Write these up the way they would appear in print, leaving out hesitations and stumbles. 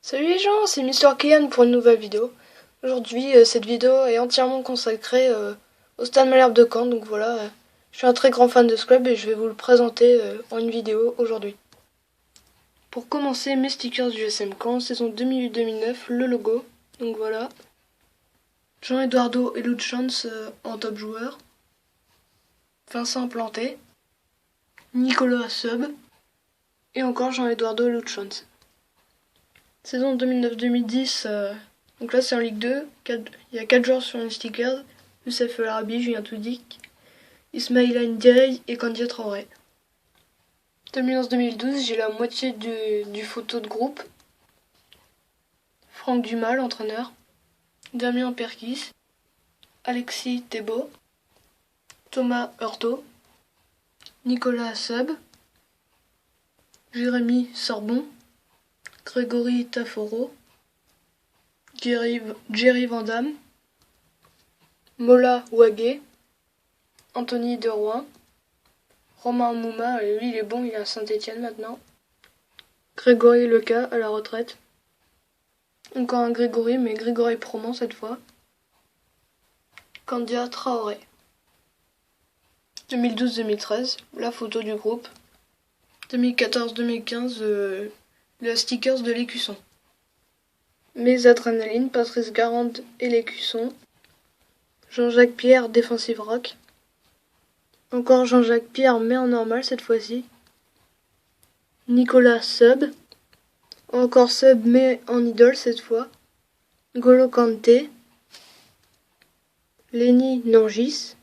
Salut les gens, c'est Mister Kian pour une nouvelle vidéo. Aujourd'hui, cette vidéo est entièrement consacrée au Stade Malherbe de Caen. Donc voilà, je suis un très grand fan de ce club et je vais vous le présenter en une vidéo aujourd'hui. Pour commencer, mes stickers du SM Caen, saison 2008-2009, le logo. Donc voilà. Jean-Eduardo et Luchans en top joueur. Vincent Planté. Nicolas Sub. Et encore Jean-Eduardo et Luchans. Saison 2009-2010, donc là c'est en Ligue 2, il y a 4 joueurs sur les stickers, Youssef El Arabi, Julien Toudic, Ismaïla Ndiaye et Candia Traoré. 2011-2012, j'ai la moitié du photo de groupe. Franck Dumas, l'entraîneur, Damien Perkis, Alexis Thébault, Thomas Heurtaud, Nicolas Sub, Jérémy Sorbon, Grégory Taforo, Jerry Van Damme, Mola Ouagé, Anthony Derouin, Romain Mouma, lui il est bon, il est à Saint-Etienne maintenant. Grégory Leca à la retraite. Encore un Grégory, mais Grégory Proman cette fois. Candia Traoré. 2012-2013, la photo du groupe. 2014-2015, le stickers de l'Écusson. Mes adrénalines, Patrice Garande et l'Écusson. Jean-Jacques Pierre, défensive rock. Encore Jean-Jacques Pierre, mais en normal cette fois-ci. Nicolas Sub. Encore Sub, mais en idole cette fois. Golo Kanté. Lenny Nangis.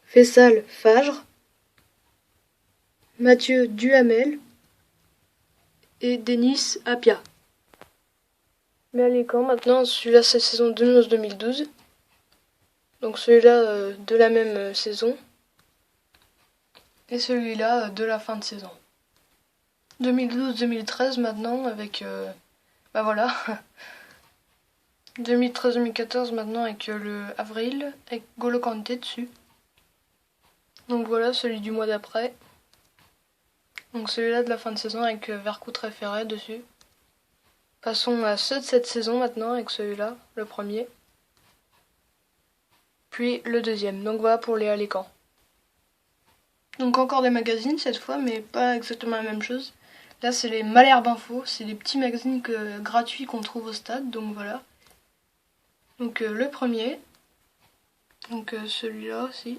Fessal Fagre. Mathieu Duhamel. Et Denis Apia. Mais allez, quand maintenant, celui-là c'est saison 2011-2012. Donc celui-là de la même saison. Et celui-là de la fin de saison. 2012-2013 maintenant avec... bah voilà. 2013-2014 maintenant avec le avril, avec Golo Kanté dessus. Donc voilà, celui du mois d'après. Donc celui-là de la fin de saison avec Vercoute Référé dessus. Passons à ceux de cette saison maintenant avec celui-là, le premier. Puis le deuxième. Donc voilà pour les Alécans. Donc encore des magazines cette fois, mais pas exactement la même chose. Là c'est les Malherbe Info, c'est des petits magazines gratuits qu'on trouve au stade, donc voilà. Donc le premier, donc celui-là aussi.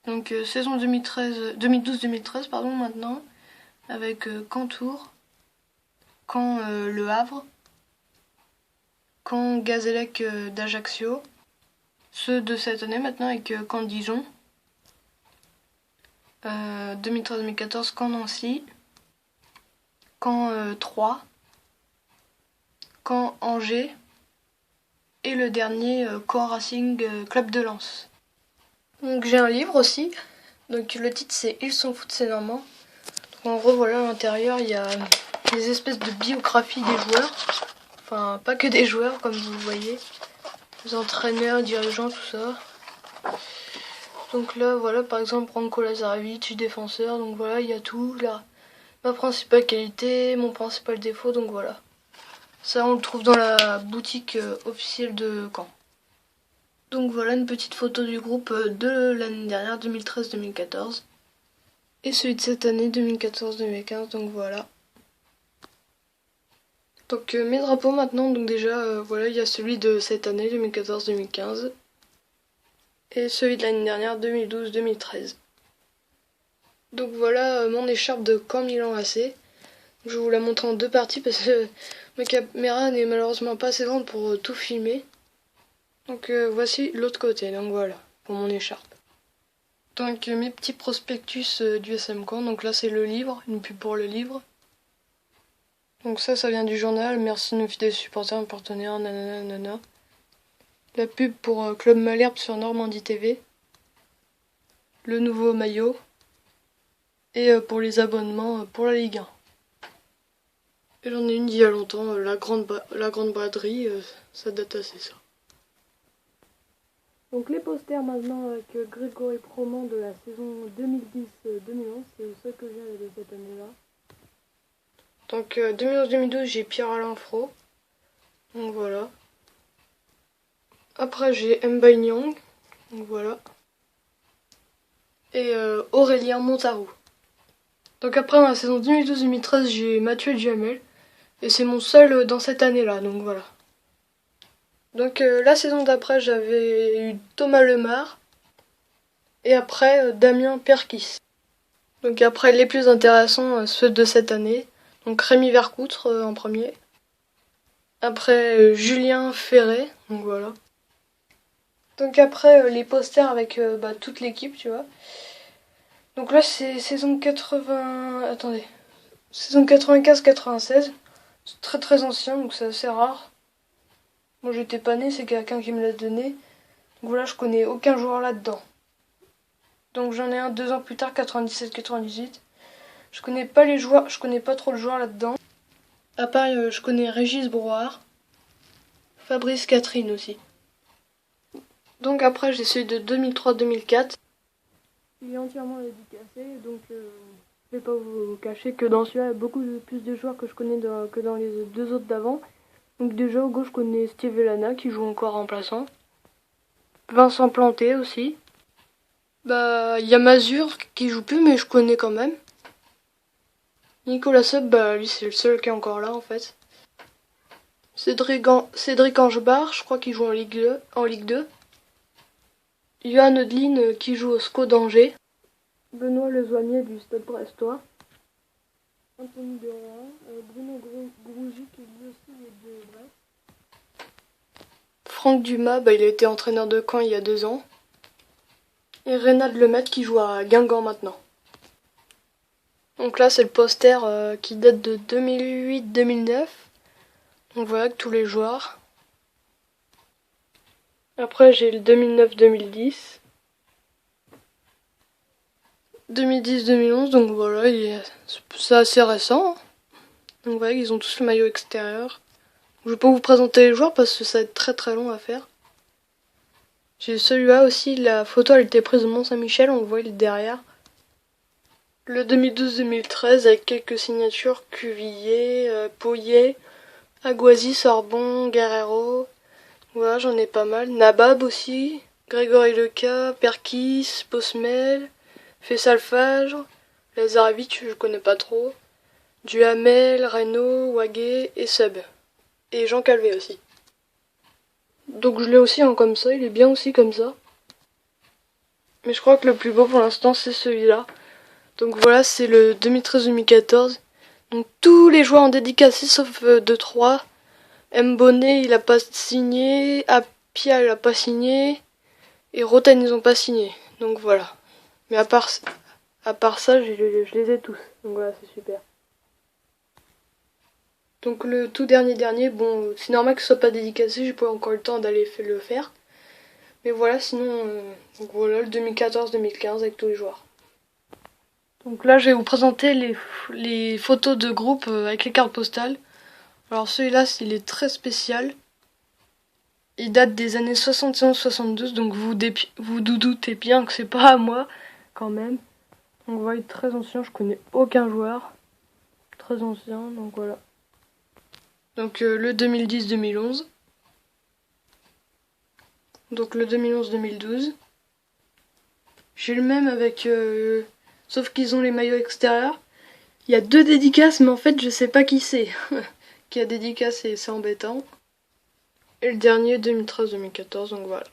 Donc saison 2012-2013 pardon maintenant, avec Caen-Tours, Caen Le Havre, Caen Gazélec d'Ajaccio, ceux de cette année maintenant avec Caen Dijon, 2013-2014 Caen Nancy, Caen 3, Caen Angers, et le dernier Caen Racing Club de Lens. Donc j'ai un livre aussi, donc le titre c'est Ils s'en foutent, c'est normand. Donc, en gros voilà, à l'intérieur il y a des espèces de biographies des joueurs, enfin pas que des joueurs comme vous le voyez, les entraîneurs, dirigeants, tout ça. Donc là voilà, par exemple Branko Lazarevic, défenseur, donc voilà il y a tout là. Ma principale qualité, mon principal défaut, donc voilà. Ça on le trouve dans la boutique officielle de Caen. Donc voilà une petite photo du groupe de l'année dernière, 2013-2014. Et celui de cette année, 2014-2015, donc voilà. Donc mes drapeaux maintenant, donc déjà, voilà, il y a celui de cette année, 2014-2015. Et celui de l'année dernière, 2012-2013. Donc voilà mon écharpe de Caen Milan AC. Je vais vous la montrer en deux parties parce que ma caméra n'est malheureusement pas assez grande pour tout filmer. Donc voici l'autre côté, donc voilà, pour mon écharpe. Donc mes petits prospectus du SM Caen, donc là c'est le livre, une pub pour le livre. Donc ça vient du journal, merci nos fidèles supporters, partenaires, nanana. La pub pour Club Malherbe sur Normandie TV. Le nouveau maillot. Et pour les abonnements pour la Ligue 1. Et j'en ai une d'il y a longtemps, la grande braderie, ça date assez ça. Donc les posters maintenant avec Grégory Proman de la saison 2010-2011, c'est ceux que j'ai de cette année-là. Donc 2011-2012 j'ai Pierre-Alain Fro. Donc voilà. Après j'ai Mbaye Niang. Donc voilà. Et Aurélien Montarou. Donc après dans la saison 2012-2013 j'ai Mathieu Duhamel. Et c'est mon seul dans cette année-là, donc voilà. Donc la saison d'après j'avais eu Thomas Lemar. Et après Damien Perkis. Donc après les plus intéressants, ceux de cette année. Donc Rémi Vercoutre en premier. Après Julien Ferret, donc voilà. Donc après les posters avec toute l'équipe, tu vois. Donc là c'est saison 80... Attendez. Saison 95-96. C'est très très ancien, donc c'est assez rare. Moi j'étais pas né, c'est quelqu'un qui me l'a donné. Donc voilà, je connais aucun joueur là-dedans. Donc j'en ai un 2 ans plus tard, 97-98. Je connais pas les joueurs, je connais pas trop le joueur là-dedans. À part, je connais Régis Brouard, Fabrice Catherine aussi. Donc après, j'ai celui de 2003-2004. Il est entièrement dédicacé, donc je vais pas vous cacher que dans celui-là, il y a beaucoup plus de joueurs que je connais que dans les 2 autres d'avant. Donc déjà, au gauche, je connais Steve Elana qui joue encore remplaçant. Vincent Planté aussi. Bah, il y a Mazur qui joue plus, mais je connais quand même. Nicolas Sub, bah lui c'est le seul qui est encore là en fait. Cédric Angebar, je crois qu'il joue en Ligue 2. Johan Odeline qui joue au SCO d'Angers. Benoît Lezoignier du Stade Brestois. Anthony Deroy, Bruno Grougy qui lui aussi est de Brest. Franck Dumas, il a été entraîneur de Caen il y a 2 ans. Et Reynald Lemaitre qui joue à Guingamp maintenant. Donc là c'est le poster qui date de 2008-2009. Donc voilà, tous les joueurs. Après j'ai le 2009-2010. 2010-2011, donc voilà, c'est assez récent. Donc voilà, ils ont tous le maillot extérieur. Je vais pas vous présenter les joueurs parce que ça va être très très long à faire. J'ai celui-là aussi, la photo elle était prise au Mont-Saint-Michel, on le voit il est derrière. Le 2012-2013 avec quelques signatures, Cuvillier, Pouillet, Aguasi, Sorbon, Guerrero. Voilà, j'en ai pas mal. Nabab aussi, Grégory Leca, Perkis, Posmel, Fessalfagre, Lazarevic, je connais pas trop. Duhamel, Reynaud, Waguet et Sub. Et Jean Calvé aussi. Donc je l'ai aussi en comme ça, il est bien aussi comme ça. Mais je crois que le plus beau pour l'instant c'est celui-là. Donc voilà, c'est le 2013-2014. Donc tous les joueurs en dédicacé sauf 2-3. Mbonnet il a pas signé, Apia il a pas signé, et Roten ils ont pas signé. Donc voilà. Mais à part ça, je les ai tous. Donc voilà, c'est super. Donc le tout dernier, bon, c'est normal que ce soit pas dédicacé, j'ai pas encore eu le temps d'aller le faire. Mais voilà, sinon, donc voilà, le 2014-2015 avec tous les joueurs. Donc là, je vais vous présenter les photos de groupe avec les cartes postales. Alors celui-là, il est très spécial. Il date des années 71-72, donc vous doutez bien que c'est pas à moi, quand même. Donc voilà, il est très ancien, je connais aucun joueur. Très ancien, donc voilà. Donc le 2010-2011. Donc le 2011-2012. J'ai le même avec... sauf qu'ils ont les maillots extérieurs. Il y a 2 dédicaces, mais en fait je sais pas qui c'est. Qui a dédicacé, c'est embêtant. Et le dernier 2013-2014, donc voilà.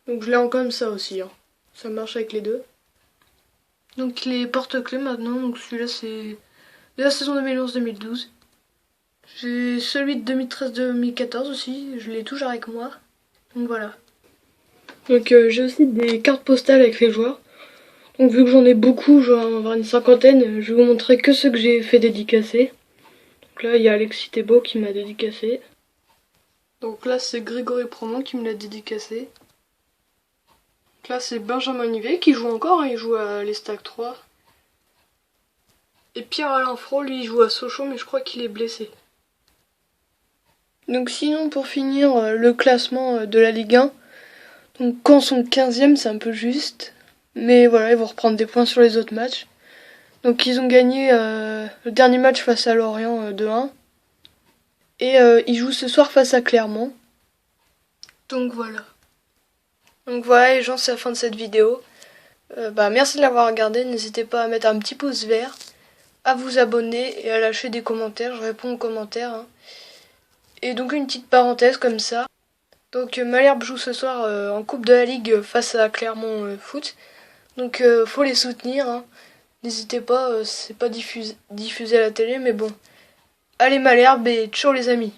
Donc je l'ai en comme ça aussi. Hein. Ça marche avec les deux. Donc les porte-clés maintenant, donc celui-là c'est de la saison 2011-2012. J'ai celui de 2013-2014 aussi, je l'ai toujours avec moi. Donc voilà. Donc j'ai aussi des cartes postales avec les joueurs. Donc vu que j'en ai beaucoup, je vais en avoir une cinquantaine, je vais vous montrer que ceux que j'ai fait dédicacer. Donc là il y a Alexis Thébault qui m'a dédicacé. Donc là c'est Grégory Promont qui me l'a dédicacé. Donc là c'est Benjamin Nivet qui joue encore, hein, il joue à l'Estac 3. Et Pierre-Alain Fro, lui il joue à Sochaux mais je crois qu'il est blessé. Donc sinon pour finir le classement de la Ligue 1. Donc Caen sont 15e, c'est un peu juste. Mais voilà, ils vont reprendre des points sur les autres matchs. Donc ils ont gagné le dernier match face à Lorient 2-1. Et ils jouent ce soir face à Clermont. Donc voilà. Donc voilà les gens, c'est la fin de cette vidéo. Merci de l'avoir regardé. N'hésitez pas à mettre un petit pouce vert, à vous abonner et à lâcher des commentaires. Je réponds aux commentaires. Hein. Et donc une petite parenthèse comme ça. Donc Malherbe joue ce soir en Coupe de la Ligue face à Clermont Foot. Donc faut les soutenir. Hein. N'hésitez pas, c'est pas diffusé à la télé, mais bon. Allez Malherbe et ciao les amis.